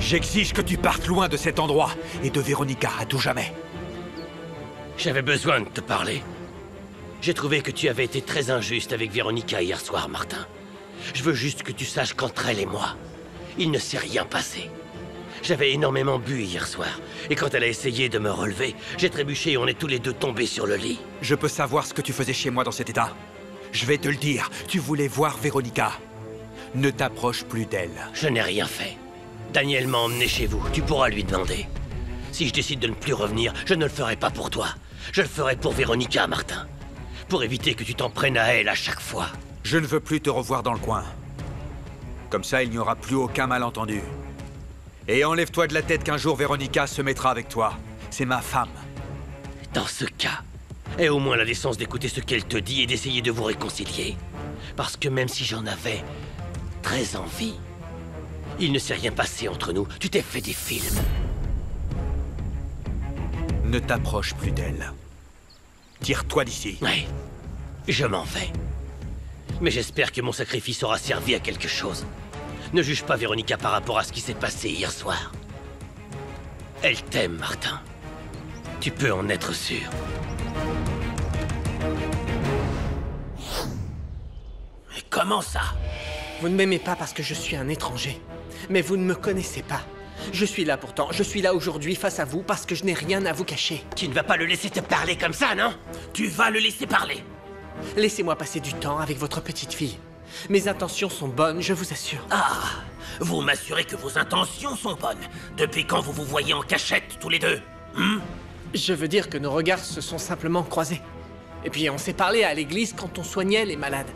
J'exige que tu partes loin de cet endroit et de Véronica à tout jamais. J'avais besoin de te parler. J'ai trouvé que tu avais été très injuste avec Véronica hier soir, Martin. Je veux juste que tu saches qu'entre elle et moi, il ne s'est rien passé. J'avais énormément bu hier soir, et quand elle a essayé de me relever, j'ai trébuché et on est tous les deux tombés sur le lit. Je peux savoir ce que tu faisais chez moi dans cet état. Je vais te le dire, tu voulais voir Véronica. Ne t'approche plus d'elle. Je n'ai rien fait. Daniel m'a emmené chez vous, tu pourras lui demander. Si je décide de ne plus revenir, je ne le ferai pas pour toi. Je le ferai pour Véronica, Martin. Pour éviter que tu t'en prennes à elle à chaque fois. Je ne veux plus te revoir dans le coin. Comme ça, il n'y aura plus aucun malentendu. Et enlève-toi de la tête qu'un jour Véronica se mettra avec toi. C'est ma femme. Dans ce cas, aie au moins la décence d'écouter ce qu'elle te dit et d'essayer de vous réconcilier. Parce que même si j'en avais très envie, il ne s'est rien passé entre nous. Tu t'es fait des films. Ne t'approche plus d'elle. Tire-toi d'ici. Oui, je m'en vais. Mais j'espère que mon sacrifice aura servi à quelque chose. Ne juge pas Véronica par rapport à ce qui s'est passé hier soir. Elle t'aime, Martin. Tu peux en être sûr. Mais comment ça? Vous ne m'aimez pas parce que je suis un étranger. Mais vous ne me connaissez pas. Je suis là pourtant. Je suis là aujourd'hui face à vous parce que je n'ai rien à vous cacher. Tu ne vas pas le laisser te parler comme ça, non? Tu vas le laisser parler. Laissez-moi passer du temps avec votre petite fille. Mes intentions sont bonnes, je vous assure. Ah, vous m'assurez que vos intentions sont bonnes. Depuis quand vous vous voyez en cachette, tous les deux? Je veux dire que nos regards se sont simplement croisés. Et puis on s'est parlé à l'église quand on soignait les malades.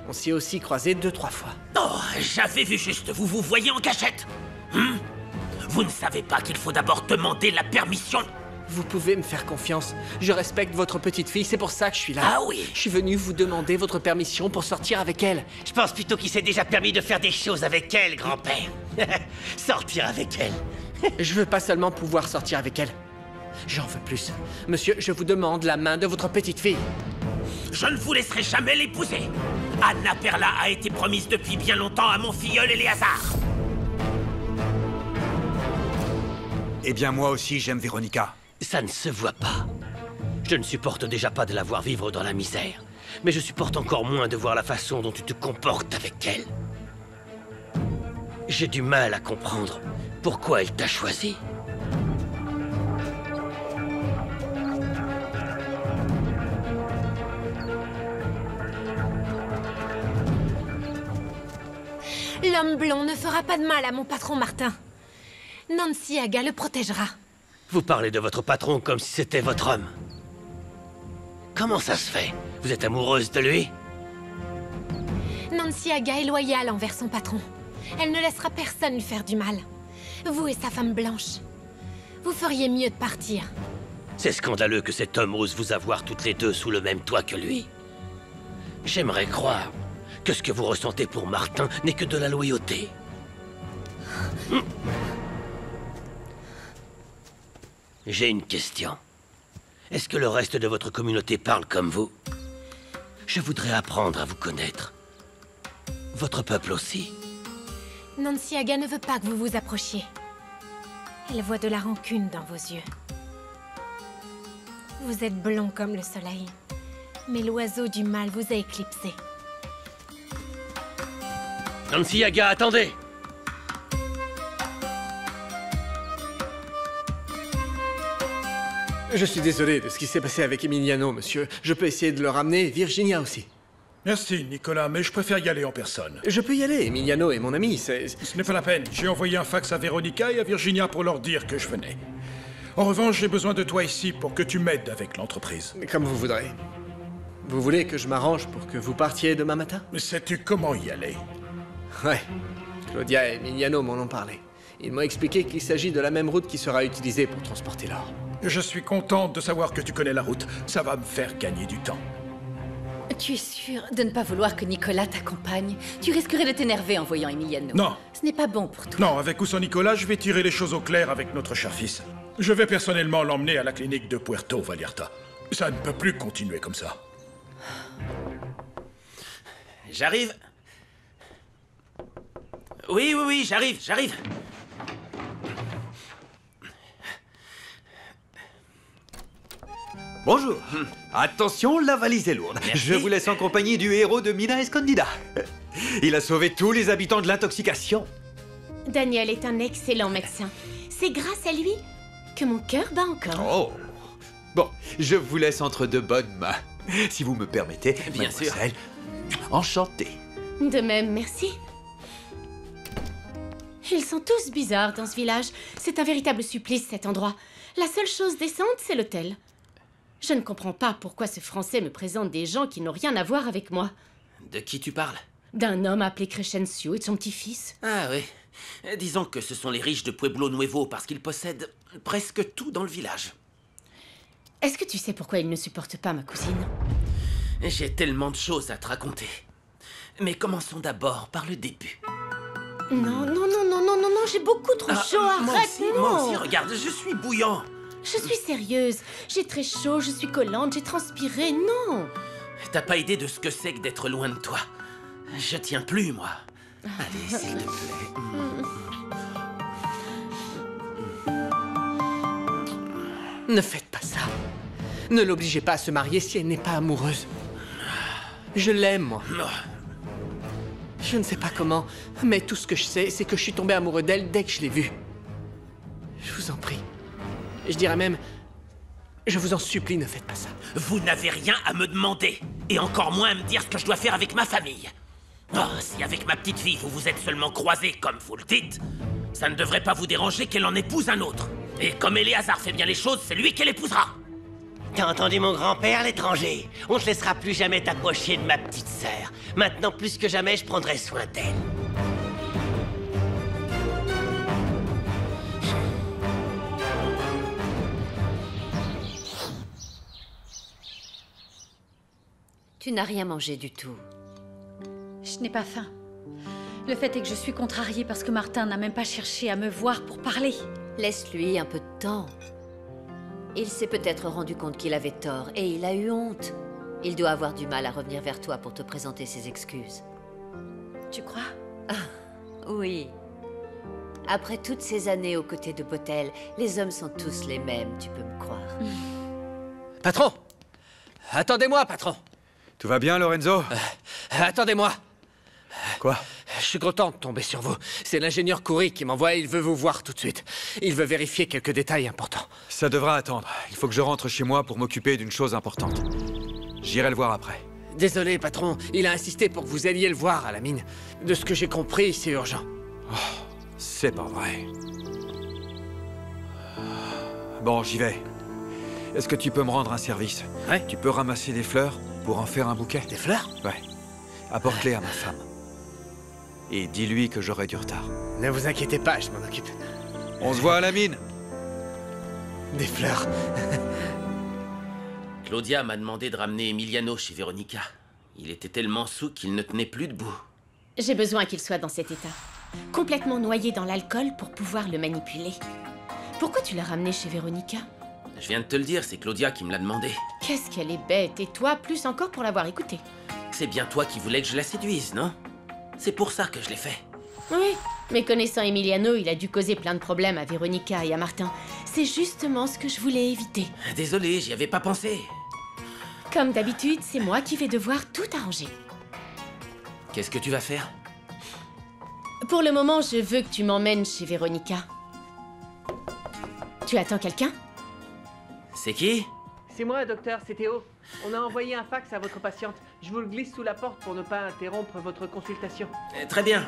On s'y est aussi croisés 2-3 fois. Oh, j'avais vu juste, vous vous voyez en cachette. Vous ne savez pas qu'il faut d'abord demander la permission? Vous pouvez me faire confiance. Je respecte votre petite fille, c'est pour ça que je suis là. Ah oui? Je suis venu vous demander votre permission pour sortir avec elle. Je pense plutôt qu'il s'est déjà permis de faire des choses avec elle, grand-père. Sortir avec elle. Je veux pas seulement pouvoir sortir avec elle. J'en veux plus. Monsieur, je vous demande la main de votre petite fille. Je ne vous laisserai jamais l'épouser. Anna Perla a été promise depuis bien longtemps à mon filleul Éléazar. Eh bien, moi aussi, j'aime Véronica. Ça ne se voit pas. Je ne supporte déjà pas de la voir vivre dans la misère. Mais je supporte encore moins de voir la façon dont tu te comportes avec elle. J'ai du mal à comprendre pourquoi elle t'a choisi. L'homme blond ne fera pas de mal à mon patron Martin. Nancy Aga le protégera. Vous parlez de votre patron comme si c'était votre homme. Comment ça se fait? Vous êtes amoureuse de lui? Nancy Aga est loyale envers son patron. Elle ne laissera personne lui faire du mal. Vous et sa femme blanche. Vous feriez mieux de partir. C'est scandaleux que cet homme ose vous avoir toutes les deux sous le même toit que lui. J'aimerais croire que ce que vous ressentez pour Martin n'est que de la loyauté. J'ai une question. Est-ce que le reste de votre communauté parle comme vous? Je voudrais apprendre à vous connaître. Votre peuple aussi. Nancy Aga ne veut pas que vous vous approchiez. Elle voit de la rancune dans vos yeux. Vous êtes blond comme le soleil. Mais l'oiseau du mal vous a éclipsé. Nancy Aga, attendez! Je suis désolé de ce qui s'est passé avec Emiliano, monsieur. Je peux essayer de le ramener, Virginia aussi. Merci, Nicolas, mais je préfère y aller en personne. Je peux y aller, Emiliano est mon ami, c'est... Ce n'est pas la peine. J'ai envoyé un fax à Véronica et à Virginia pour leur dire que je venais. En revanche, j'ai besoin de toi ici pour que tu m'aides avec l'entreprise. Comme vous voudrez. Vous voulez que je m'arrange pour que vous partiez demain matin? Mais sais-tu comment y aller? Ouais. Claudia et Emiliano m'en ont parlé. Ils m'ont expliqué qu'il s'agit de la même route qui sera utilisée pour transporter l'or. Je suis contente de savoir que tu connais la route. Ça va me faire gagner du temps. Tu es sûr de ne pas vouloir que Nicolas t'accompagne? Tu risquerais de t'énerver en voyant Emiliano. Non. Ce n'est pas bon pour toi. Non, avec ou sans Nicolas, je vais tirer les choses au clair avec notre cher fils. Je vais personnellement l'emmener à la clinique de Puerto Vallarta. Ça ne peut plus continuer comme ça. J'arrive. Oui, j'arrive. Bonjour. Attention, la valise est lourde. Merci. Je vous laisse en compagnie du héros de Mina Escondida. Il a sauvé tous les habitants de l'intoxication. Daniel est un excellent médecin. C'est grâce à lui que mon cœur bat encore. Oh. Bon, je vous laisse entre de bonnes mains. Si vous me permettez, Bien sûr. mademoiselle. Enchanté. De même, merci. Ils sont tous bizarres dans ce village. C'est un véritable supplice, cet endroit. La seule chose décente, c'est l'hôtel. Je ne comprends pas pourquoi ce Français me présente des gens qui n'ont rien à voir avec moi. De qui tu parles? D'un homme appelé Crescencio et de son petit-fils. Ah oui. Disons que ce sont les riches de Pueblo Nuevo parce qu'ils possèdent presque tout dans le village. Est-ce que tu sais pourquoi ils ne supportent pas ma cousine? J'ai tellement de choses à te raconter. Mais commençons d'abord par le début. Non, j'ai beaucoup trop chaud, moi arrête, aussi, non. moi aussi, regarde, je suis bouillant. Je suis sérieuse, j'ai très chaud, je suis collante, j'ai transpiré, non. T'as pas idée de ce que c'est que d'être loin de toi. Je tiens plus, moi. Allez, s'il te plaît. Ne faites pas ça. Ne l'obligez pas à se marier si elle n'est pas amoureuse. Je l'aime, moi. Je ne sais pas comment, mais tout ce que je sais, c'est que je suis tombé amoureux d'elle dès que je l'ai vue. Je vous en prie. Je dirais même... Je vous en supplie, ne faites pas ça. Vous n'avez rien à me demander. Et encore moins à me dire ce que je dois faire avec ma famille. Oh, si avec ma petite fille, vous vous êtes seulement croisés comme vous le dites, ça ne devrait pas vous déranger qu'elle en épouse un autre. Et comme Éléazar fait bien les choses, c'est lui qui l'épousera. T'as entendu mon grand-père, l'étranger? On ne te laissera plus jamais t'approcher de ma petite sœur. Maintenant, plus que jamais, je prendrai soin d'elle. Tu n'as rien mangé du tout. Je n'ai pas faim. Le fait est que je suis contrariée parce que Martin n'a même pas cherché à me voir pour parler. Laisse-lui un peu de temps. Il s'est peut-être rendu compte qu'il avait tort et il a eu honte. Il doit avoir du mal à revenir vers toi pour te présenter ses excuses. Tu crois? Oui. Après toutes ces années aux côtés de Botel, les hommes sont tous les mêmes, tu peux me croire. Patron! Attendez-moi, patron! Tout va bien, Lorenzo? Attendez-moi! Quoi? Je suis content de tomber sur vous. C'est l'ingénieur Coury qui m'envoie et il veut vous voir tout de suite. Il veut vérifier quelques détails importants. Ça devra attendre. Il faut que je rentre chez moi pour m'occuper d'une chose importante. J'irai le voir après. Désolé, patron. Il a insisté pour que vous alliez le voir à la mine. De ce que j'ai compris, c'est urgent. C'est pas vrai. Bon, j'y vais. Est-ce que tu peux me rendre un service? Ouais. Tu peux ramasser des fleurs pour en faire un bouquet? Des fleurs? Ouais. Apporte-les à ma femme. Et dis-lui que j'aurai du retard. Ne vous inquiétez pas, je m'en occupe. On se voit à la mine. Des fleurs. Claudia m'a demandé de ramener Emiliano chez Véronica. Il était tellement saoul qu'il ne tenait plus debout. J'ai besoin qu'il soit dans cet état. Complètement noyé dans l'alcool pour pouvoir le manipuler. Pourquoi tu l'as ramené chez Véronica? Je viens de te le dire, c'est Claudia qui me l'a demandé. Qu'est-ce qu'elle est bête, et toi, plus encore pour l'avoir écoutée. C'est bien toi qui voulais que je la séduise, non? C'est pour ça que je l'ai fait. Oui, mais connaissant Emiliano, il a dû causer plein de problèmes à Véronica et à Martin. C'est justement ce que je voulais éviter. Désolé, j'y avais pas pensé. Comme d'habitude, c'est moi qui vais devoir tout arranger. Qu'est-ce que tu vas faire? Pour le moment, je veux que tu m'emmènes chez Véronica. Tu attends quelqu'un? C'est qui? C'est moi, docteur, c'est Théo. On a envoyé un fax à votre patiente. Je vous le glisse sous la porte pour ne pas interrompre votre consultation. Très bien.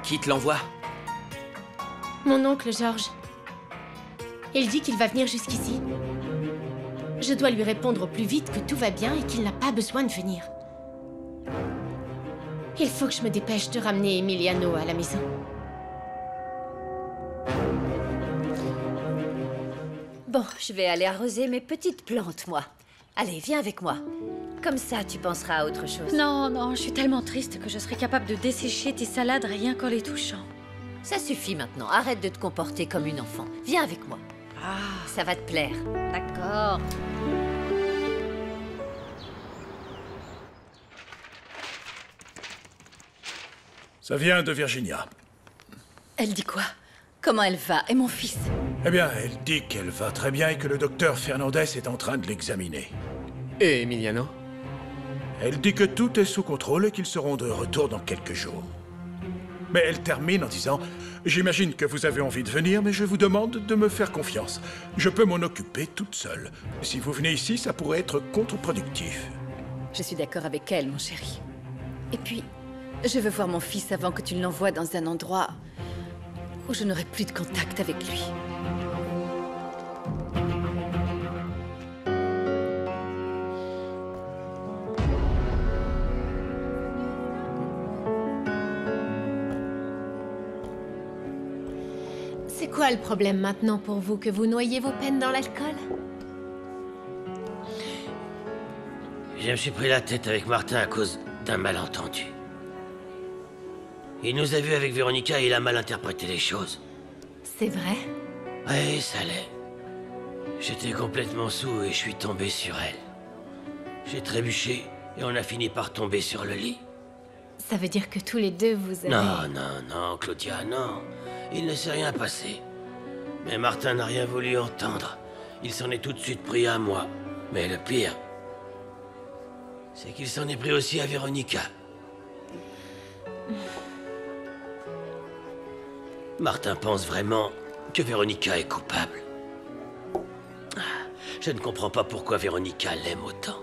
Qui te l'envoie? Mon oncle Georges. Il dit qu'il va venir jusqu'ici. Je dois lui répondre au plus vite que tout va bien et qu'il n'a pas besoin de venir. Il faut que je me dépêche de ramener Emiliano à la maison. Bon, je vais aller arroser mes petites plantes, moi. Allez, viens avec moi. Comme ça, tu penseras à autre chose. Non, non, je suis tellement triste que je serais capable de dessécher tes salades rien qu'en les touchant. Ça suffit maintenant. Arrête de te comporter comme une enfant. Viens avec moi. Ah, Ça va te plaire. d'accord. Ça vient de Virginia. Elle dit quoi? Comment elle va? Et mon fils? Eh bien, elle dit qu'elle va très bien et que le docteur Fernandez est en train de l'examiner. Et Emiliano? Elle dit que tout est sous contrôle et qu'ils seront de retour dans quelques jours. Mais elle termine en disant « J'imagine que vous avez envie de venir, mais je vous demande de me faire confiance. Je peux m'en occuper toute seule. Si vous venez ici, ça pourrait être contre-productif. » Je suis d'accord avec elle, mon chéri. Et puis, je veux voir mon fils avant que tu l'envoies dans un endroit où je n'aurai plus de contact avec lui. C'est quoi le problème maintenant pour vous, que vous noyez vos peines dans l'alcool? Je me suis pris la tête avec Martin à cause d'un malentendu. Il nous a vus avec Véronica et il a mal interprété les choses. C'est vrai? Oui, ça l'est. J'étais complètement saoul et je suis tombé sur elle. J'ai trébuché et on a fini par tomber sur le lit. Ça veut dire que tous les deux vous avez... Non, Claudia, non. Il ne s'est rien passé. Mais Martin n'a rien voulu entendre. Il s'en est tout de suite pris à moi. Mais le pire, c'est qu'il s'en est pris aussi à Véronica. Martin pense vraiment que Véronica est coupable. Je ne comprends pas pourquoi Véronica l'aime autant.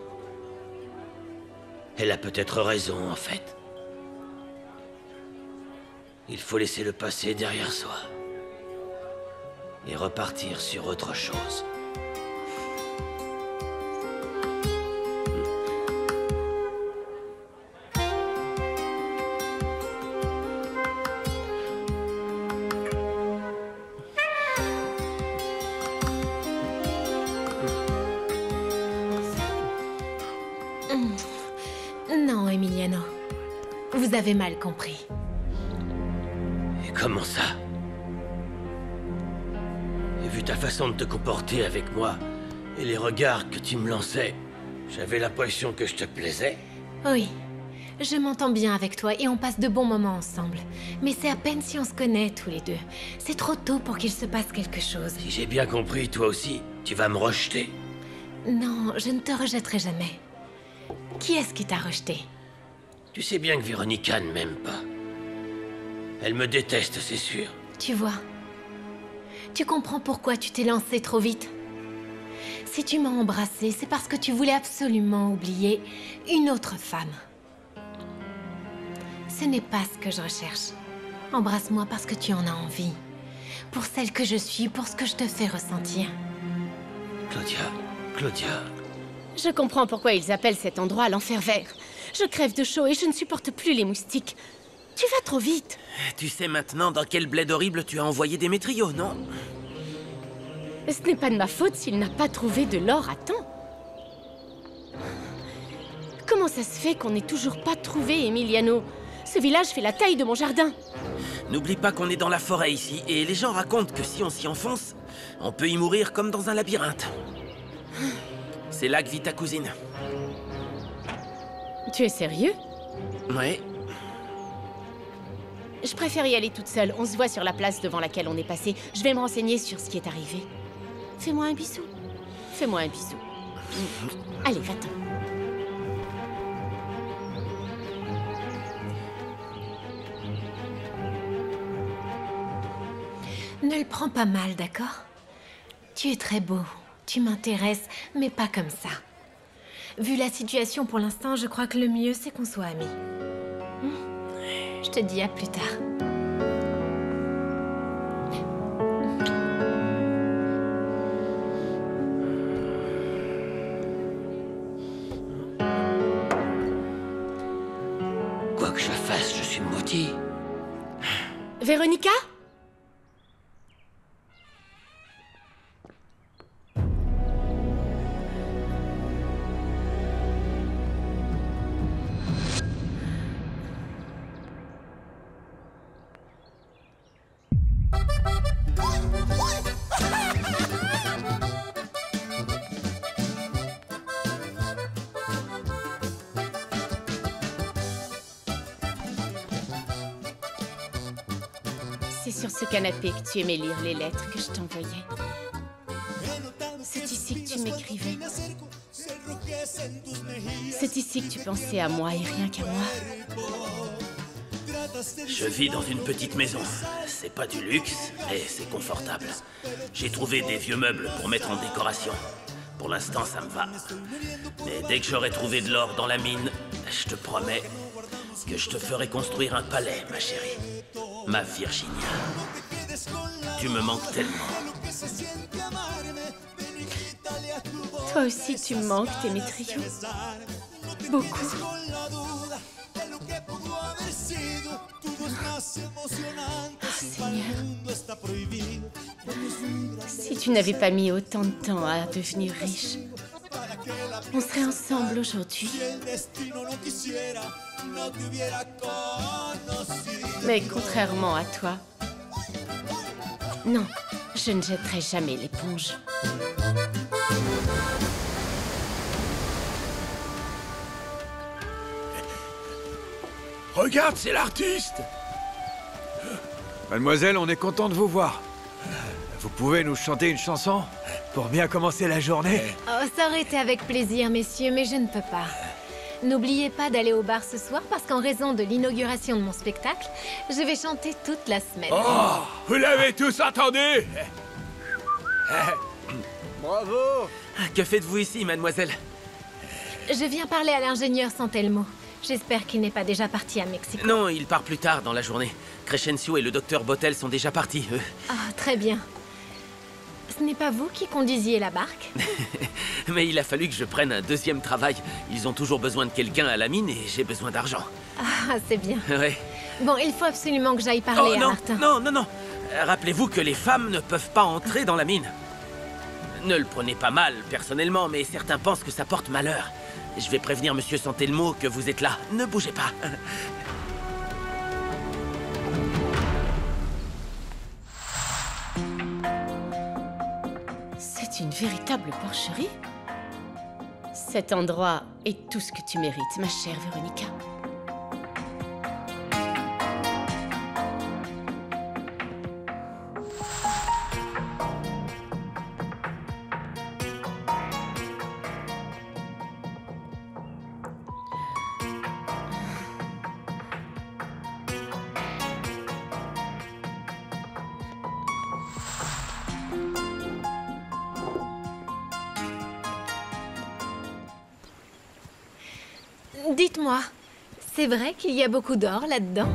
Elle a peut-être raison, en fait. Il faut laisser le passé derrière soi. Et repartir sur autre chose. Non, Emiliano. Vous avez mal compris. Et comment ça? Et vu ta façon de te comporter avec moi, et les regards que tu me lançais, j'avais l'impression que je te plaisais. Oui, je m'entends bien avec toi et on passe de bons moments ensemble. Mais c'est à peine si on se connaît tous les deux. C'est trop tôt pour qu'il se passe quelque chose. Si j'ai bien compris, toi aussi, tu vas me rejeter. Non, je ne te rejetterai jamais. Qui est-ce qui t'a rejeté? Tu sais bien que Véronica ne m'aime pas. Elle me déteste, c'est sûr. Tu vois, tu comprends pourquoi tu t'es lancé trop vite. Si tu m'as embrassé, c'est parce que tu voulais absolument oublier une autre femme. Ce n'est pas ce que je recherche. Embrasse-moi parce que tu en as envie. Pour celle que je suis, pour ce que je te fais ressentir. Claudia... Je comprends pourquoi ils appellent cet endroit l'enfer vert. Je crève de chaud et je ne supporte plus les moustiques. Tu vas trop vite. Tu sais maintenant dans quel bled horrible tu as envoyé Démétrio, non? Ce n'est pas de ma faute s'il n'a pas trouvé de l'or à temps. Comment ça se fait qu'on n'ait toujours pas trouvé Emiliano? Ce village fait la taille de mon jardin. N'oublie pas qu'on est dans la forêt ici, et les gens racontent que si on s'y enfonce, on peut y mourir comme dans un labyrinthe. C'est là que vit ta cousine. Tu es sérieux? Ouais. Je préfère y aller toute seule. On se voit sur la place devant laquelle on est passé. Je vais me renseigner sur ce qui est arrivé. Fais-moi un bisou. Fais-moi un bisou. Allez, va-t'en. Ne le prends pas mal, d'accord? Tu es très beau. Tu m'intéresses, mais pas comme ça. Vu la situation pour l'instant, je crois que le mieux, c'est qu'on soit amis. Je te dis à plus tard. Quoi que je fasse, je suis maudit. Véronica? C'est sur ce canapé que tu aimais lire les lettres que je t'envoyais. C'est ici que tu m'écrivais. C'est ici que tu pensais à moi et rien qu'à moi. Je vis dans une petite maison. C'est pas du luxe, mais c'est confortable. J'ai trouvé des vieux meubles pour mettre en décoration. Pour l'instant, ça me va. Mais dès que j'aurai trouvé de l'or dans la mine, je te promets que je te ferai construire un palais, ma chérie. Ma Virginia. Tu me manques tellement. Toi aussi, tu me manques, Démétrio. Beaucoup. Oh, Seigneur. Si tu n'avais pas mis autant de temps à devenir riche, on serait ensemble aujourd'hui. Mais contrairement à toi, non, je ne jetterai jamais l'éponge. Regarde, c'est l'artiste! Mademoiselle, on est content de vous voir. Vous pouvez nous chanter une chanson pour bien commencer la journée? Oh, ça aurait été avec plaisir, messieurs, mais je ne peux pas. N'oubliez pas d'aller au bar ce soir parce qu'en raison de l'inauguration de mon spectacle, je vais chanter toute la semaine. Oh, vous l'avez tous entendu? Bravo! Que faites-vous ici, mademoiselle? Je viens parler à l'ingénieur Santelmo. J'espère qu'il n'est pas déjà parti à Mexico. Non, il part plus tard dans la journée. Crescencio et le docteur Bottel sont déjà partis, eux. Ah, très bien. Ce n'est pas vous qui conduisiez la barque? Mais il a fallu que je prenne un deuxième travail. Ils ont toujours besoin de quelqu'un à la mine et j'ai besoin d'argent. Ah, c'est bien. Ouais. Bon, il faut absolument que j'aille parler à non, Martin. non. Rappelez-vous que les femmes ne peuvent pas entrer dans la mine. Ne le prenez pas mal, personnellement, mais certains pensent que ça porte malheur. Je vais prévenir Monsieur Santelmo que vous êtes là. Ne bougez pas. C'est une véritable porcherie. Cet endroit est tout ce que tu mérites, ma chère Véronica. Dites-moi, c'est vrai qu'il y a beaucoup d'or là-dedans?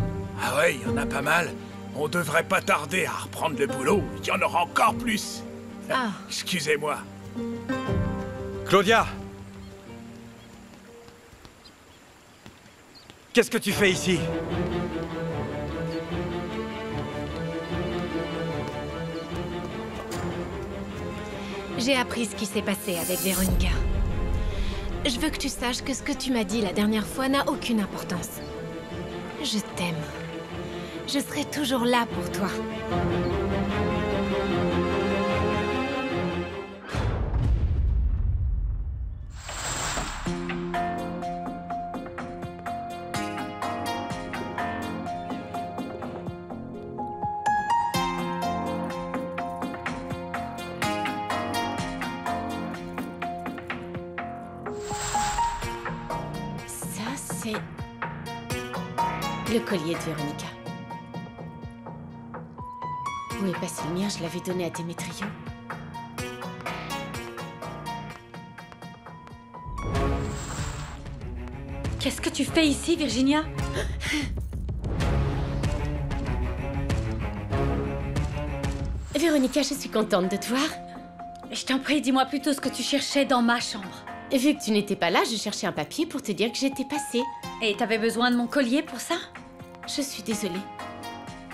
Ah ouais, il y en a pas mal. On devrait pas tarder à reprendre le boulot. Il y en aura encore plus. Ah. Excusez-moi. Claudia! Qu'est-ce que tu fais ici? J'ai appris ce qui s'est passé avec Véronica. Je veux que tu saches que ce que tu m'as dit la dernière fois n'a aucune importance. Je t'aime. Je serai toujours là pour toi. Le collier de Véronica. Où est passé le mien? Je l'avais donné à Démétrio. Qu'est-ce que tu fais ici, Virginia? Véronica, je suis contente de te voir. Je t'en prie, dis-moi plutôt ce que tu cherchais dans ma chambre. Vu que tu n'étais pas là, je cherchais un papier pour te dire que j'étais passée. Et t'avais besoin de mon collier pour ça? Je suis désolée.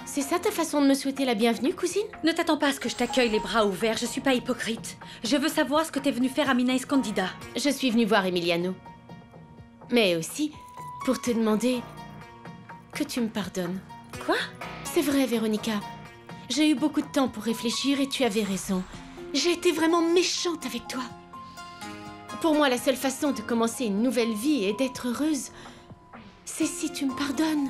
C'est ça ta façon de me souhaiter la bienvenue, cousine? Ne t'attends pas à ce que je t'accueille les bras ouverts, je suis pas hypocrite. Je veux savoir ce que t'es venue faire à Mina Escondida. Je suis venue voir Emiliano. Mais aussi pour te demander que tu me pardonnes. Quoi? C'est vrai, Véronica. J'ai eu beaucoup de temps pour réfléchir et tu avais raison. J'ai été vraiment méchante avec toi. Pour moi, la seule façon de commencer une nouvelle vie et d'être heureuse, c'est si tu me pardonnes.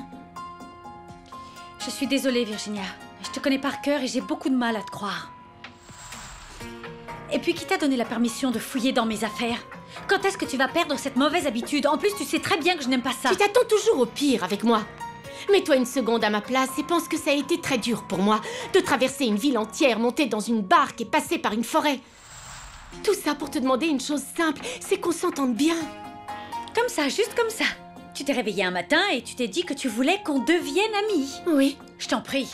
Je suis désolée, Virginia. Je te connais par cœur et j'ai beaucoup de mal à te croire. Et puis, qui t'a donné la permission de fouiller dans mes affaires? Quand est-ce que tu vas perdre cette mauvaise habitude? En plus, tu sais très bien que je n'aime pas ça. Tu t'attends toujours au pire avec moi. Mets-toi une seconde à ma place et pense que ça a été très dur pour moi de traverser une ville entière, monter dans une barque et passer par une forêt. Tout ça pour te demander une chose simple, c'est qu'on s'entende bien. Comme ça, juste comme ça. Tu t'es réveillé un matin et tu t'es dit que tu voulais qu'on devienne amis. Oui. Je t'en prie.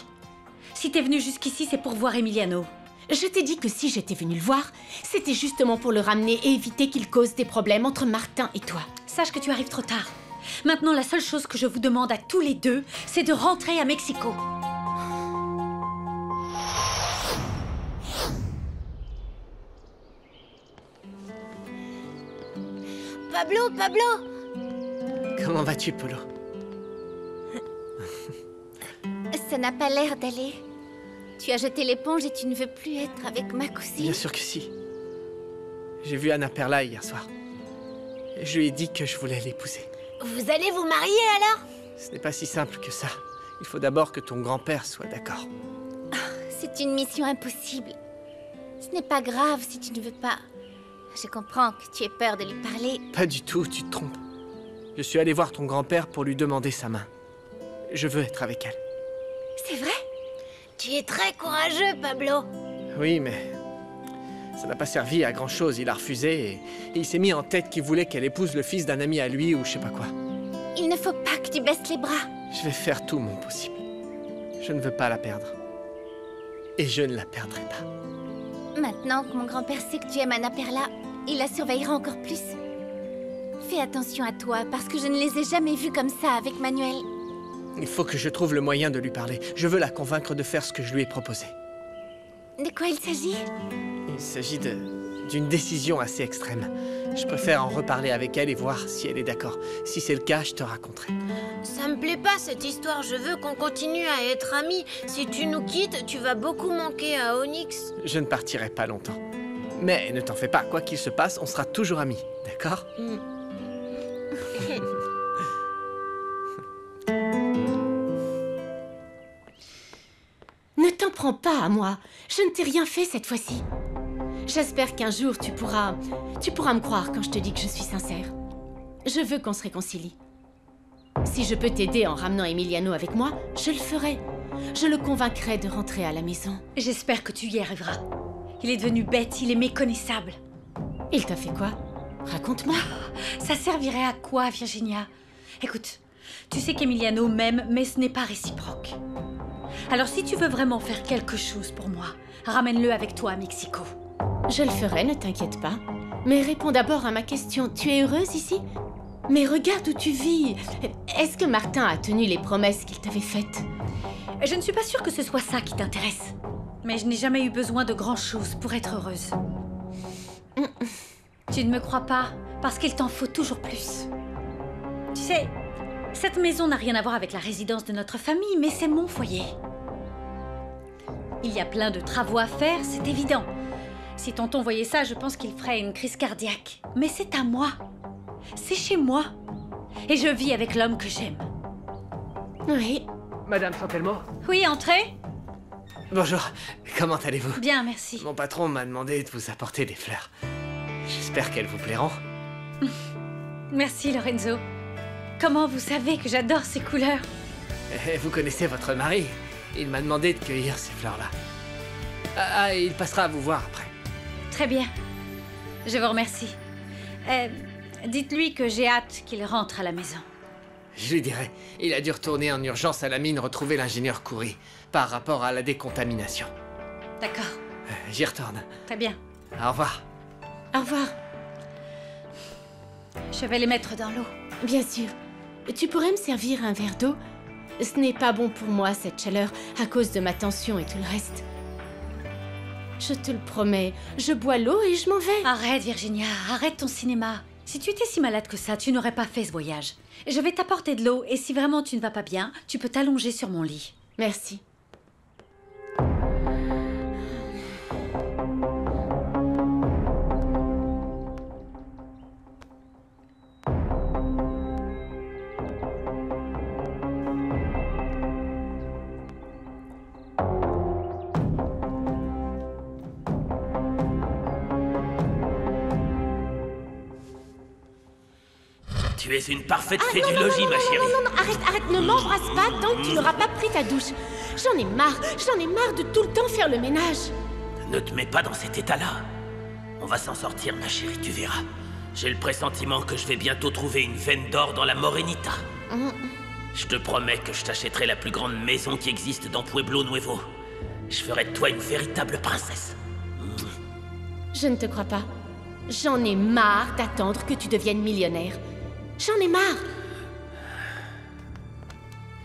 Si t'es venu jusqu'ici, c'est pour voir Emiliano. Je t'ai dit que si j'étais venue le voir, c'était justement pour le ramener et éviter qu'il cause des problèmes entre Martin et toi. Sache que tu arrives trop tard. Maintenant, la seule chose que je vous demande à tous les deux, c'est de rentrer à Mexico. Pablo! Comment vas-tu, Polo? Ça n'a pas l'air d'aller. Tu as jeté l'éponge et tu ne veux plus être avec ma cousine? Bien sûr que si. J'ai vu Anna Perla hier soir. Je lui ai dit que je voulais l'épouser. Vous allez vous marier alors? Ce n'est pas si simple que ça. Il faut d'abord que ton grand-père soit d'accord. C'est une mission impossible. Ce n'est pas grave si tu ne veux pas. Je comprends que tu aies peur de lui parler. Pas du tout, tu te trompes. Je suis allé voir ton grand-père pour lui demander sa main. Je veux être avec elle. C'est vrai? Tu es très courageux, Pablo. Oui, mais ça n'a pas servi à grand-chose. Il a refusé et il s'est mis en tête qu'il voulait qu'elle épouse le fils d'un ami à lui ou je sais pas quoi. Il ne faut pas que tu baisses les bras. Je vais faire tout mon possible. Je ne veux pas la perdre. Et je ne la perdrai pas. Maintenant que mon grand-père sait que tu aimes Anna Perla, il la surveillera encore plus. Fais attention à toi, parce que je ne les ai jamais vus comme ça avec Manuel. Il faut que je trouve le moyen de lui parler. Je veux la convaincre de faire ce que je lui ai proposé. De quoi il s'agit? Il s'agit d'une décision assez extrême. Je préfère en reparler avec elle et voir si elle est d'accord. Si c'est le cas, je te raconterai. Ça me plaît pas cette histoire, je veux qu'on continue à être amis. Si tu nous quittes, tu vas beaucoup manquer à Onyx. Je ne partirai pas longtemps. Mais ne t'en fais pas, quoi qu'il se passe, on sera toujours amis, d'accord? Ne t'en prends pas à moi. Je ne t'ai rien fait cette fois-ci. J'espère qu'un jour tu pourras me croire quand je te dis que je suis sincère. Je veux qu'on se réconcilie. Si je peux t'aider en ramenant Emiliano avec moi, je le ferai. Je le convaincrai de rentrer à la maison. J'espère que tu y arriveras. Il est devenu bête, il est méconnaissable. Il t'a fait quoi? Raconte-moi. Ça servirait à quoi, Virginia? Écoute, tu sais qu'Emiliano m'aime, mais ce n'est pas réciproque. Alors si tu veux vraiment faire quelque chose pour moi, ramène-le avec toi à Mexico. Je le ferai, ne t'inquiète pas. Mais réponds d'abord à ma question. Tu es heureuse ici? Mais regarde où tu vis. Est-ce que Martin a tenu les promesses qu'il t'avait faites? Je ne suis pas sûre que ce soit ça qui t'intéresse. Mais je n'ai jamais eu besoin de grand-chose pour être heureuse. Tu ne me crois pas, parce qu'il t'en faut toujours plus. Tu sais, cette maison n'a rien à voir avec la résidence de notre famille, mais c'est mon foyer. Il y a plein de travaux à faire, c'est évident. Si tonton voyait ça, je pense qu'il ferait une crise cardiaque. Mais c'est à moi. C'est chez moi. Et je vis avec l'homme que j'aime. Oui. Madame Santelmo? Oui, entrez. Bonjour, comment allez-vous? Bien, merci. Mon patron m'a demandé de vous apporter des fleurs. J'espère qu'elles vous plairont. Merci, Lorenzo. Comment vous savez que j'adore ces couleurs? Vous connaissez votre mari. Il m'a demandé de cueillir ces fleurs-là. Ah, il passera à vous voir après. Très bien. Je vous remercie. Dites-lui que j'ai hâte qu'il rentre à la maison. Je lui dirai. Il a dû retourner en urgence à la mine retrouver l'ingénieur Coury par rapport à la décontamination. D'accord. J'y retourne. Très bien. Au revoir. Au revoir. Je vais les mettre dans l'eau. Bien sûr. Tu pourrais me servir un verre d'eau? Ce n'est pas bon pour moi, cette chaleur, à cause de ma tension et tout le reste. Je te le promets, je bois l'eau et je m'en vais. Arrête, Virginia, arrête ton cinéma. Si tu étais si malade que ça, tu n'aurais pas fait ce voyage. Je vais t'apporter de l'eau et si vraiment tu ne vas pas bien, tu peux t'allonger sur mon lit. Merci. Tu es une parfaite fée du logis, ma chérie. Non, arrête, ne m'embrasse pas tant que tu n'auras pas pris ta douche. J'en ai marre de tout le temps faire le ménage. Ne te mets pas dans cet état-là. On va s'en sortir, ma chérie, tu verras. J'ai le pressentiment que je vais bientôt trouver une veine d'or dans la Morenita. Je te promets que je t'achèterai la plus grande maison qui existe dans Pueblo Nuevo. Je ferai de toi une véritable princesse. Je ne te crois pas. J'en ai marre d'attendre que tu deviennes millionnaire. J'en ai marre.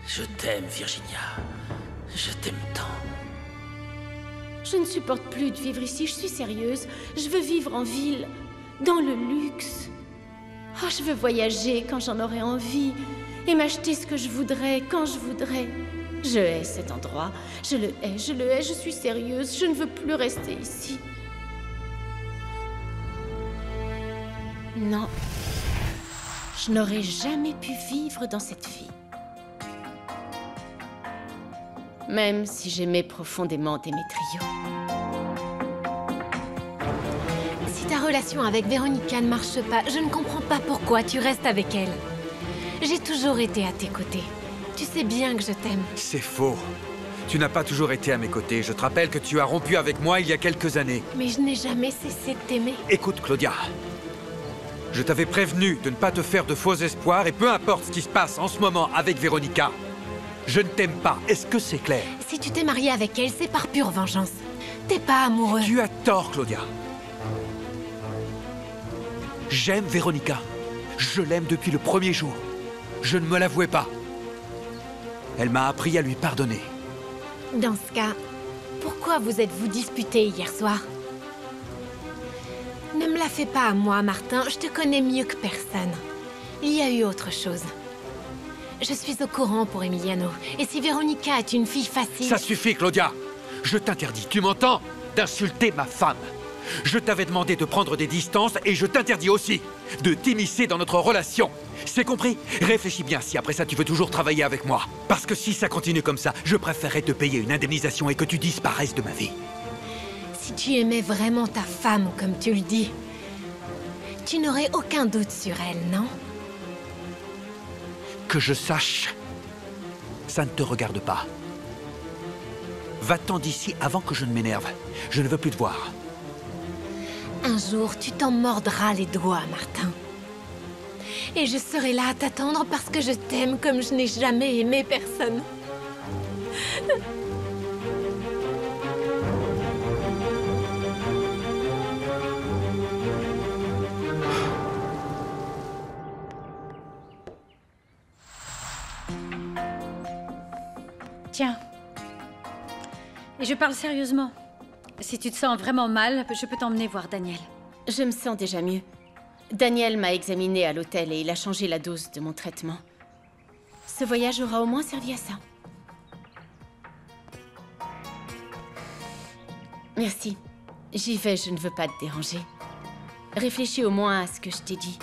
Je t'aime, Virginia. Je t'aime tant. Je ne supporte plus de vivre ici, je suis sérieuse. Je veux vivre en ville, dans le luxe. Oh, je veux voyager quand j'en aurai envie et m'acheter ce que je voudrais, quand je voudrais. Je hais cet endroit. Je le hais, je suis sérieuse. Je ne veux plus rester ici. Non. Je n'aurais jamais pu vivre dans cette vie. Même si j'aimais profondément Démétrio. Si ta relation avec Véronica ne marche pas, je ne comprends pas pourquoi tu restes avec elle. J'ai toujours été à tes côtés. Tu sais bien que je t'aime. C'est faux. Tu n'as pas toujours été à mes côtés. Je te rappelle que tu as rompu avec moi il y a quelques années. Mais je n'ai jamais cessé de t'aimer. Écoute, Claudia. Je t'avais prévenu de ne pas te faire de faux espoirs et peu importe ce qui se passe en ce moment avec Véronica, je ne t'aime pas. Est-ce que c'est clair? Si tu t'es marié avec elle, c'est par pure vengeance. T'es pas amoureux. Tu as tort, Claudia. J'aime Véronica. Je l'aime depuis le premier jour. Je ne me l'avouais pas. Elle m'a appris à lui pardonner. Dans ce cas, pourquoi vous êtes-vous disputés hier soir? Ne me la fais pas à moi, Martin. Je te connais mieux que personne. Il y a eu autre chose. Je suis au courant pour Emiliano. Et si Véronica est une fille facile... Ça suffit, Claudia. Je t'interdis, tu m'entends, d'insulter ma femme. Je t'avais demandé de prendre des distances et je t'interdis aussi de t'immiscer dans notre relation. C'est compris? Réfléchis bien si après ça tu veux toujours travailler avec moi. Parce que si ça continue comme ça, je préférerais te payer une indemnisation et que tu disparaisses de ma vie. Si tu aimais vraiment ta femme, comme tu le dis, tu n'aurais aucun doute sur elle, non? Que je sache, ça ne te regarde pas. Va-t'en d'ici avant que je ne m'énerve. Je ne veux plus te voir. Un jour, tu t'en mordras les doigts, Martin. Et je serai là à t'attendre parce que je t'aime comme je n'ai jamais aimé personne. Tiens. Et je parle sérieusement. Si tu te sens vraiment mal, je peux t'emmener voir Daniel. Je me sens déjà mieux. Daniel m'a examiné à l'hôtel et il a changé la dose de mon traitement. Ce voyage aura au moins servi à ça. Merci. J'y vais, je ne veux pas te déranger. Réfléchis au moins à ce que je t'ai dit.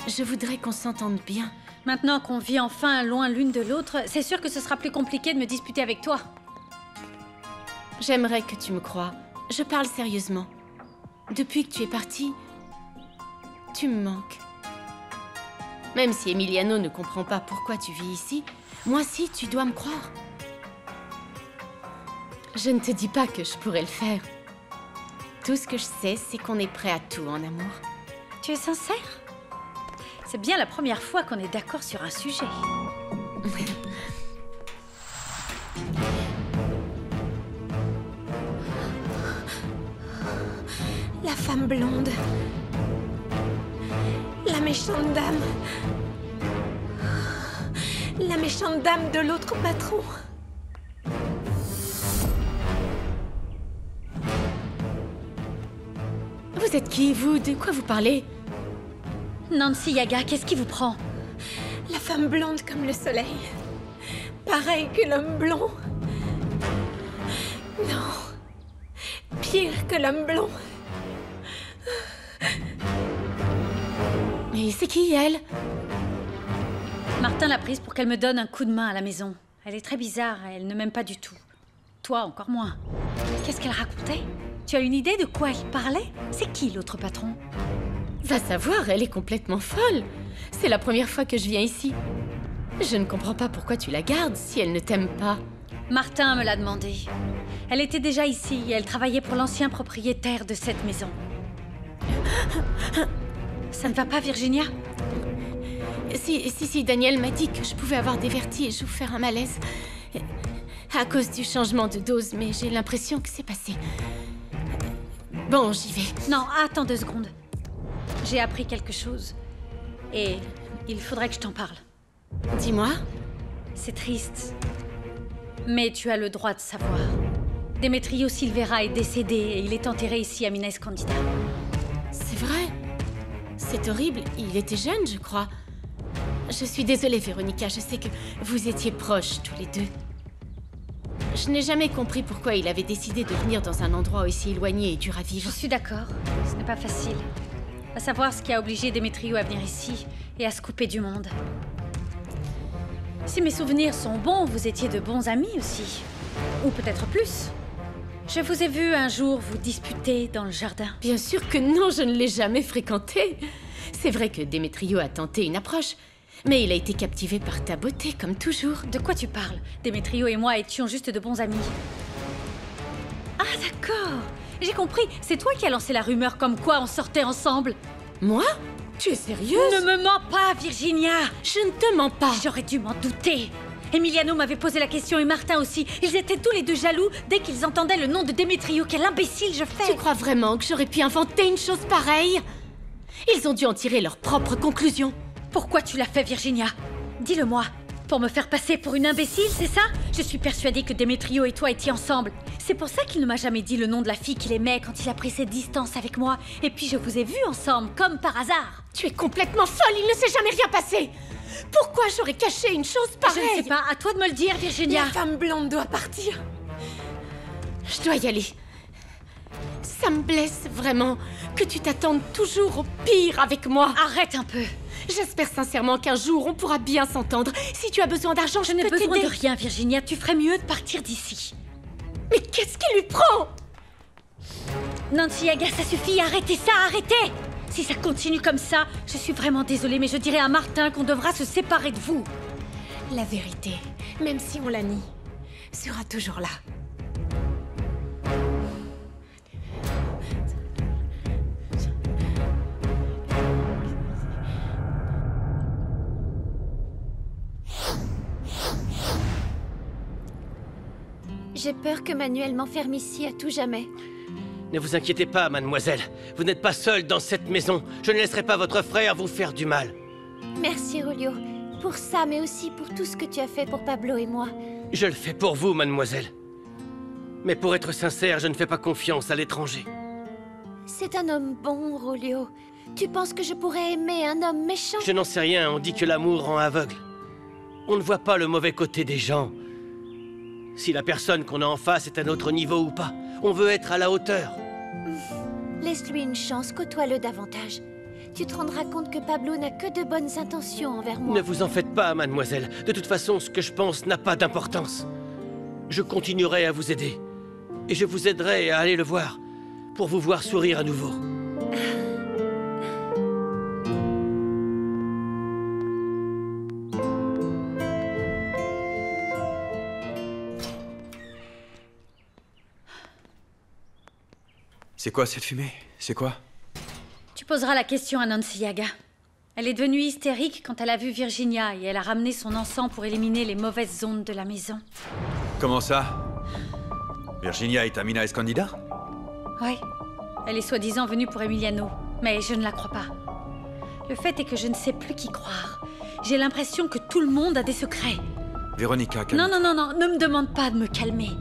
Je voudrais qu'on s'entende bien. Maintenant qu'on vit enfin loin l'une de l'autre, c'est sûr que ce sera plus compliqué de me disputer avec toi. J'aimerais que tu me crois. Je parle sérieusement. Depuis que tu es parti, tu me manques. Même si Emiliano ne comprend pas pourquoi tu vis ici, moi si, tu dois me croire. Je ne te dis pas que je pourrais le faire. Tout ce que je sais, c'est qu'on est prêt à tout en amour. Tu es sincère? C'est bien la première fois qu'on est d'accord sur un sujet. La femme blonde. La méchante dame. La méchante dame de l'autre patron. Vous êtes qui, vous? De quoi vous parlez? Nancy Yaga, qu'est-ce qui vous prend? La femme blonde comme le soleil. Pareil que l'homme blond. Non. Pire que l'homme blond. Et c'est qui, elle? Martin l'a prise pour qu'elle me donne un coup de main à la maison. Elle est très bizarre, elle ne m'aime pas du tout. Toi, encore moins. Qu'est-ce qu'elle racontait? Tu as une idée de quoi elle parlait? C'est qui l'autre patron? Va savoir, elle est complètement folle. C'est la première fois que je viens ici. Je ne comprends pas pourquoi tu la gardes si elle ne t'aime pas. Martin me l'a demandé. Elle était déjà ici et elle travaillait pour l'ancien propriétaire de cette maison. Ça ne va pas, Virginia? Si, Daniel m'a dit que je pouvais avoir des vertiges ou faire un malaise. À cause du changement de dose, mais j'ai l'impression que c'est passé. Bon, j'y vais. Non, attends 2 secondes. J'ai appris quelque chose. Et il faudrait que je t'en parle. Dis-moi. C'est triste. Mais tu as le droit de savoir. Demetrio Silvera est décédé et il est enterré ici à Mina Escondida. C'est vrai? C'est horrible. Il était jeune, je crois. Je suis désolée, Véronica. Je sais que vous étiez proches, tous les deux. Je n'ai jamais compris pourquoi il avait décidé de venir dans un endroit aussi éloigné et dur à vivre. Je suis d'accord. Ce n'est pas facile. À savoir ce qui a obligé Demetrio à venir ici et à se couper du monde. Si mes souvenirs sont bons, vous étiez de bons amis aussi. Ou peut-être plus. Je vous ai vu un jour vous disputer dans le jardin. Bien sûr que non, je ne l'ai jamais fréquenté. C'est vrai que Demetrio a tenté une approche, mais il a été captivé par ta beauté, comme toujours. De quoi tu parles? Demetrio et moi étions juste de bons amis. Ah, d'accord. J'ai compris. C'est toi qui as lancé la rumeur comme quoi on sortait ensemble. Moi? Tu es sérieuse? Ne me mens pas, Virginia. Je ne te mens pas. J'aurais dû m'en douter. Emiliano m'avait posé la question et Martin aussi. Ils étaient tous les deux jaloux dès qu'ils entendaient le nom de Demetrio. Quel imbécile je fais! Tu crois vraiment que j'aurais pu inventer une chose pareille? Ils ont dû en tirer leurs propres conclusions. Pourquoi tu l'as fait, Virginia? Dis-le-moi. Pour me faire passer pour une imbécile, c'est ça? Je suis persuadée que Demetrio et toi étiez ensemble. C'est pour ça qu'il ne m'a jamais dit le nom de la fille qu'il aimait quand il a pris ses distances avec moi. Et puis je vous ai vus ensemble, comme par hasard. Tu es complètement folle, il ne s'est jamais rien passé. Pourquoi j'aurais caché une chose pareille? Je ne sais pas, à toi de me le dire, Virginia. La femme blonde doit partir. Je dois y aller. Ça me blesse vraiment que tu t'attendes toujours au pire avec moi. Arrête un peu. J'espère sincèrement qu'un jour on pourra bien s'entendre. Si tu as besoin d'argent, je peux t'aider. Je n'ai besoin de rien, Virginia. Tu ferais mieux de partir d'ici. Mais qu'est-ce qui lui prend? Nancy Yaga, ça suffit. Arrêtez ça, arrêtez. Si ça continue comme ça, je suis vraiment désolée, mais je dirai à Martin qu'on devra se séparer de vous. La vérité, même si on la nie, sera toujours là. J'ai peur que Manuel m'enferme ici à tout jamais. Ne vous inquiétez pas, mademoiselle. Vous n'êtes pas seule dans cette maison. Je ne laisserai pas votre frère vous faire du mal. Merci, Julio. Pour ça, mais aussi pour tout ce que tu as fait pour Pablo et moi. Je le fais pour vous, mademoiselle. Mais pour être sincère, je ne fais pas confiance à l'étranger. C'est un homme bon, Julio. Tu penses que je pourrais aimer un homme méchant? Je n'en sais rien, on dit que l'amour rend aveugle. On ne voit pas le mauvais côté des gens. Si la personne qu'on a en face est à notre niveau ou pas, on veut être à la hauteur. Laisse-lui une chance, côtoie-le davantage. Tu te rendras compte que Pablo n'a que de bonnes intentions envers moi. Ne vous en faites pas, mademoiselle. De toute façon, ce que je pense n'a pas d'importance. Je continuerai à vous aider. Et je vous aiderai à aller le voir, pour vous voir sourire à nouveau. C'est quoi cette fumée? C'est quoi? Tu poseras la question à Nancy Yaga. Elle est devenue hystérique quand elle a vu Virginia et elle a ramené son encens pour éliminer les mauvaises ondes de la maison. Comment ça? Virginia est à Mina Escondida? Oui. Elle est soi-disant venue pour Emiliano, mais je ne la crois pas. Le fait est que je ne sais plus qui croire. J'ai l'impression que tout le monde a des secrets. Véronica, calme. Non, ne me demande pas de me calmer.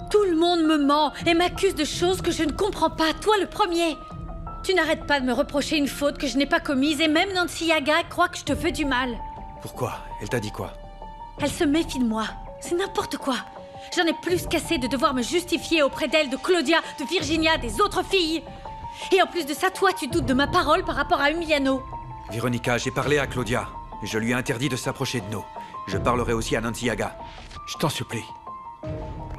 Tout le monde me ment et m'accuse de choses que je ne comprends pas, toi le premier. Tu n'arrêtes pas de me reprocher une faute que je n'ai pas commise et même Nancy Yaga croit que je te veux du mal. Pourquoi? Elle t'a dit quoi? Elle se méfie de moi. C'est n'importe quoi. J'en ai plus qu'assez de devoir me justifier auprès d'elle, de Claudia, de Virginia, des autres filles. Et en plus de ça, toi, tu doutes de ma parole par rapport à Emiliano. Véronica, j'ai parlé à Claudia et je lui ai interdit de s'approcher de nous. Je parlerai aussi à Nancy Yaga. Je t'en supplie.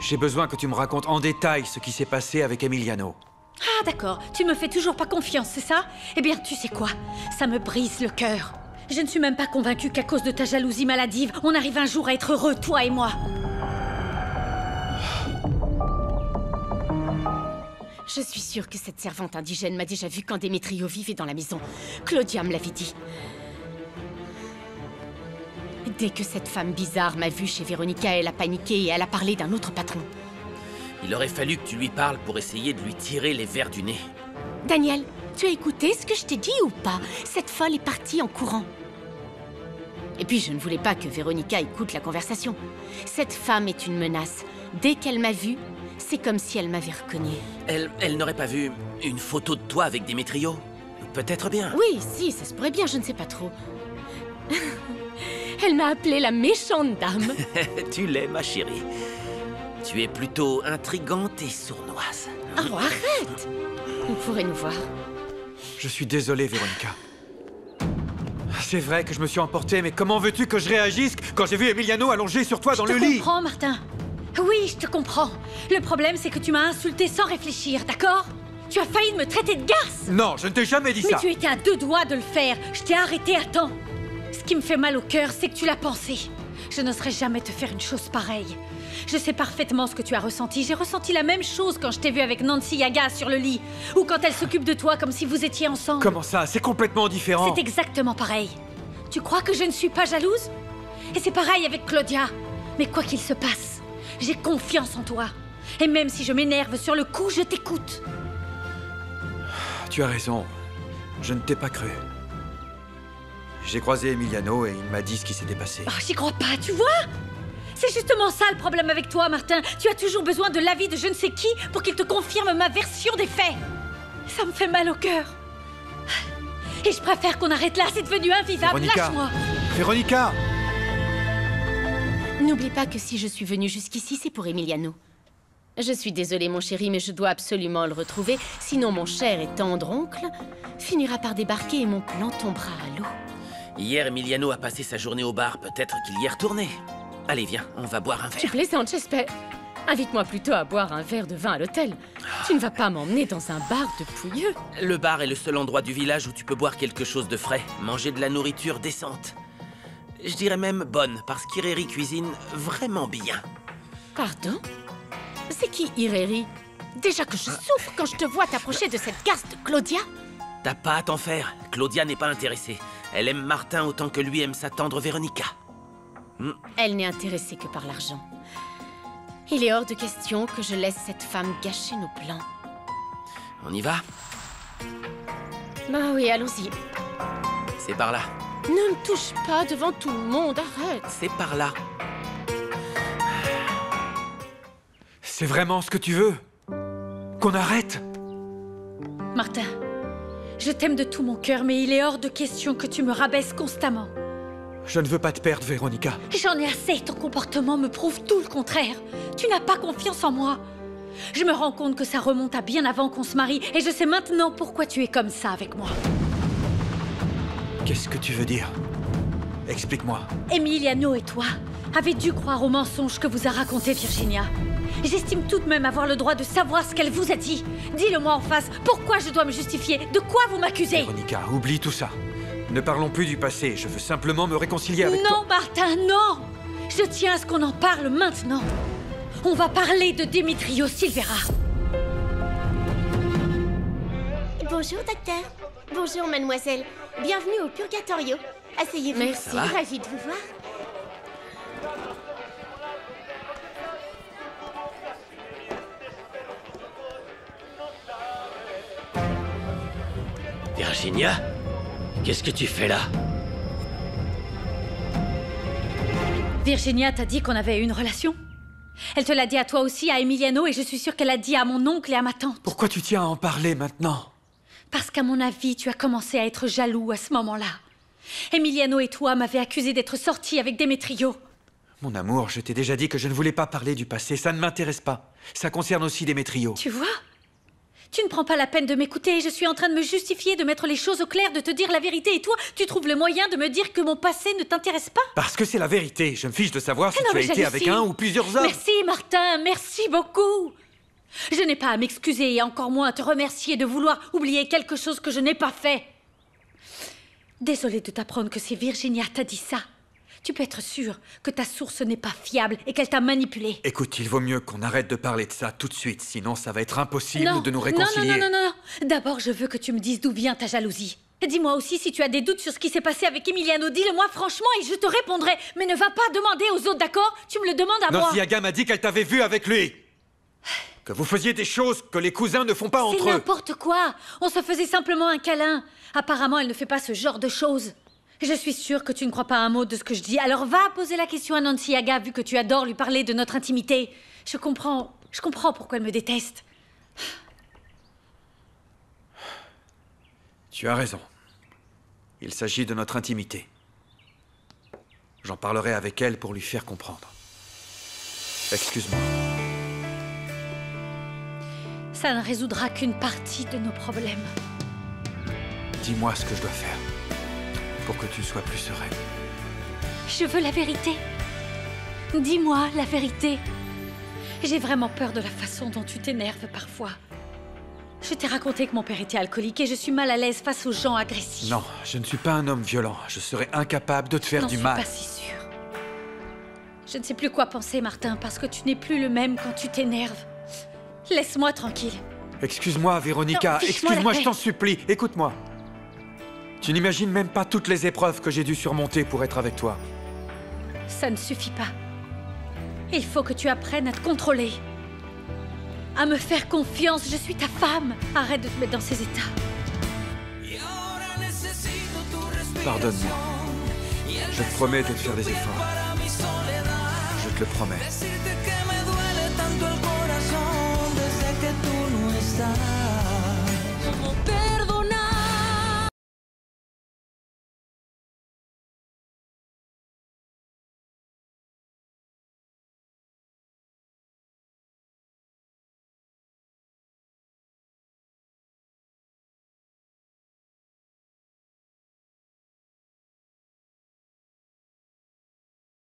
J'ai besoin que tu me racontes en détail ce qui s'est passé avec Emiliano. Ah d'accord, tu me fais toujours pas confiance, c'est ça? Eh bien, tu sais quoi? Ça me brise le cœur. Je ne suis même pas convaincue qu'à cause de ta jalousie maladive, on arrive un jour à être heureux, toi et moi. Je suis sûre que cette servante indigène m'a déjà vu quand Démétrio vivait dans la maison. Claudia me l'avait dit. Dès que cette femme bizarre m'a vue chez Véronica, elle a paniqué et elle a parlé d'un autre patron. Il aurait fallu que tu lui parles pour essayer de lui tirer les vers du nez. Daniel, tu as écouté ce que je t'ai dit ou pas? Cette folle est partie en courant. Et puis je ne voulais pas que Véronica écoute la conversation. Cette femme est une menace. Dès qu'elle m'a vue, c'est comme si elle m'avait reconnue. Elle n'aurait pas vu une photo de toi avec Démétrio? Peut-être bien. Oui, si, ça se pourrait bien, je ne sais pas trop. Elle m'a appelée la méchante dame. Tu l'es, ma chérie. Tu es plutôt intrigante et sournoise. Oh, arrête! On pourrait nous voir. Je suis désolé, Véronica. C'est vrai que je me suis emporté, mais comment veux-tu que je réagisse quand j'ai vu Emiliano allongé sur toi dans le lit? Je te comprends, Martin. Oui, je te comprends. Le problème, c'est que tu m'as insulté sans réfléchir, d'accord? Tu as failli me traiter de garce. Non, je ne t'ai jamais dit ça. Mais tu étais à 2 doigts de le faire. Je t'ai arrêté à temps. Ce qui me fait mal au cœur, c'est que tu l'as pensé. Je n'oserais jamais te faire une chose pareille. Je sais parfaitement ce que tu as ressenti. J'ai ressenti la même chose quand je t'ai vu avec Nancy Yaga sur le lit. Ou quand elle s'occupe de toi comme si vous étiez ensemble. Comment ça? C'est complètement différent. C'est exactement pareil. Tu crois que je ne suis pas jalouse? Et c'est pareil avec Claudia. Mais quoi qu'il se passe, j'ai confiance en toi. Et même si je m'énerve sur le coup, je t'écoute. Tu as raison. Je ne t'ai pas cru. J'ai croisé Emiliano et il m'a dit ce qui s'était passé. Oh, j'y crois pas, tu vois? C'est justement ça le problème avec toi, Martin. Tu as toujours besoin de l'avis de je ne sais qui pour qu'il te confirme ma version des faits. Ça me fait mal au cœur. Et je préfère qu'on arrête là, c'est devenu invivable. Lâche-moi. Véronica! N'oublie pas que si je suis venue jusqu'ici, c'est pour Emiliano. Je suis désolée, mon chéri, mais je dois absolument le retrouver. Sinon, mon cher et tendre oncle finira par débarquer et mon plan tombera à l'eau. Hier, Emiliano a passé sa journée au bar. Peut-être qu'il y est retourné. Allez, viens, on va boire un verre. Tu plaisantes, j'espère. Invite-moi plutôt à boire un verre de vin à l'hôtel. Tu ne vas pas m'emmener dans un bar de pouilleux. Le bar est le seul endroit du village où tu peux boire quelque chose de frais, manger de la nourriture décente. Je dirais même bonne, parce qu'Ireri cuisine vraiment bien. Pardon? C'est qui Ireri? Déjà que je souffre quand je te vois t'approcher de cette garce de Claudia. T'as pas à t'en faire. Claudia n'est pas intéressée. Elle aime Martin autant que lui aime sa tendre Véronica. Elle n'est intéressée que par l'argent. Il est hors de question que je laisse cette femme gâcher nos plans. On y va? Bah oui, allons-y. C'est par là. Ne me touche pas devant tout le monde, arrête. C'est par là. C'est vraiment ce que tu veux? Qu'on arrête? Martin, je t'aime de tout mon cœur, mais il est hors de question que tu me rabaisses constamment. Je ne veux pas te perdre, Véronica. J'en ai assez, ton comportement me prouve tout le contraire. Tu n'as pas confiance en moi. Je me rends compte que ça remonte à bien avant qu'on se marie, et je sais maintenant pourquoi tu es comme ça avec moi. Qu'est-ce que tu veux dire? Explique-moi. Emiliano et toi avez dû croire au mensonge que vous a raconté Virginia. J'estime tout de même avoir le droit de savoir ce qu'elle vous a dit. Dis-le-moi en face, pourquoi je dois me justifier? De quoi vous m'accusez? Véronica, oublie tout ça. Ne parlons plus du passé, je veux simplement me réconcilier avec toi. Non, Martin, non! Je tiens à ce qu'on en parle maintenant. On va parler de Démétrio Silvera. Bonjour, docteur. Bonjour, mademoiselle. Bienvenue au Purgatorio. Asseyez-vous. Merci. Ravie de vous voir. Virginia? Qu'est-ce que tu fais là? Virginia t'a dit qu'on avait une relation? Elle te l'a dit à toi aussi, à Emiliano, et je suis sûre qu'elle l'a dit à mon oncle et à ma tante. Pourquoi tu tiens à en parler maintenant? Parce qu'à mon avis, tu as commencé à être jaloux à ce moment-là. Emiliano et toi m'avaient accusé d'être sortis avec Démétrio. Mon amour, je t'ai déjà dit que je ne voulais pas parler du passé, ça ne m'intéresse pas. Ça concerne aussi Démétrio. Tu vois? Tu ne prends pas la peine de m'écouter, je suis en train de me justifier, de mettre les choses au clair, de te dire la vérité, et toi, tu trouves le moyen de me dire que mon passé ne t'intéresse pas? Parce que c'est la vérité, je me fiche de savoir si tu as été avec un ou plusieurs hommes. Merci Martin, merci beaucoup. Je n'ai pas à m'excuser et encore moins à te remercier de vouloir oublier quelque chose que je n'ai pas fait. Désolée de t'apprendre que c'est Virginia t'a dit ça. Tu peux être sûr que ta source n'est pas fiable et qu'elle t'a manipulé. Écoute, il vaut mieux qu'on arrête de parler de ça tout de suite, sinon ça va être impossible de nous réconcilier. Non. D'abord, je veux que tu me dises d'où vient ta jalousie. Dis-moi aussi si tu as des doutes sur ce qui s'est passé avec Emiliano. Dis-le-moi franchement et je te répondrai. Mais ne va pas demander aux autres, d'accord? Tu me le demandes à moi. Nociaga m'a dit qu'elle t'avait vu avec lui. Que vous faisiez des choses que les cousins ne font pas entre eux. C'est n'importe quoi. On se faisait simplement un câlin. Apparemment, elle ne fait pas ce genre de choses. Je suis sûre que tu ne crois pas un mot de ce que je dis. Alors va poser la question à Nociaga, vu que tu adores lui parler de notre intimité. Je comprends pourquoi elle me déteste. Tu as raison. Il s'agit de notre intimité. J'en parlerai avec elle pour lui faire comprendre. Excuse-moi. Ça ne résoudra qu'une partie de nos problèmes. Dis-moi ce que je dois faire pour que tu sois plus sereine. Je veux la vérité. Dis-moi la vérité. J'ai vraiment peur de la façon dont tu t'énerves parfois. Je t'ai raconté que mon père était alcoolique et je suis mal à l'aise face aux gens agressifs. Non, je ne suis pas un homme violent. Je serais incapable de te faire du mal. Je n'en suis pas si sûre. Je ne sais plus quoi penser, Martin, parce que tu n'es plus le même quand tu t'énerves. Laisse-moi tranquille. Excuse-moi, Véronica. Excuse-moi, je t'en supplie. Écoute-moi. Tu n'imagines même pas toutes les épreuves que j'ai dû surmonter pour être avec toi. Ça ne suffit pas. Il faut que tu apprennes à te contrôler. À me faire confiance, je suis ta femme. Arrête de te mettre dans ces états. Pardonne-moi. Je te promets de te faire des efforts. Je te le promets.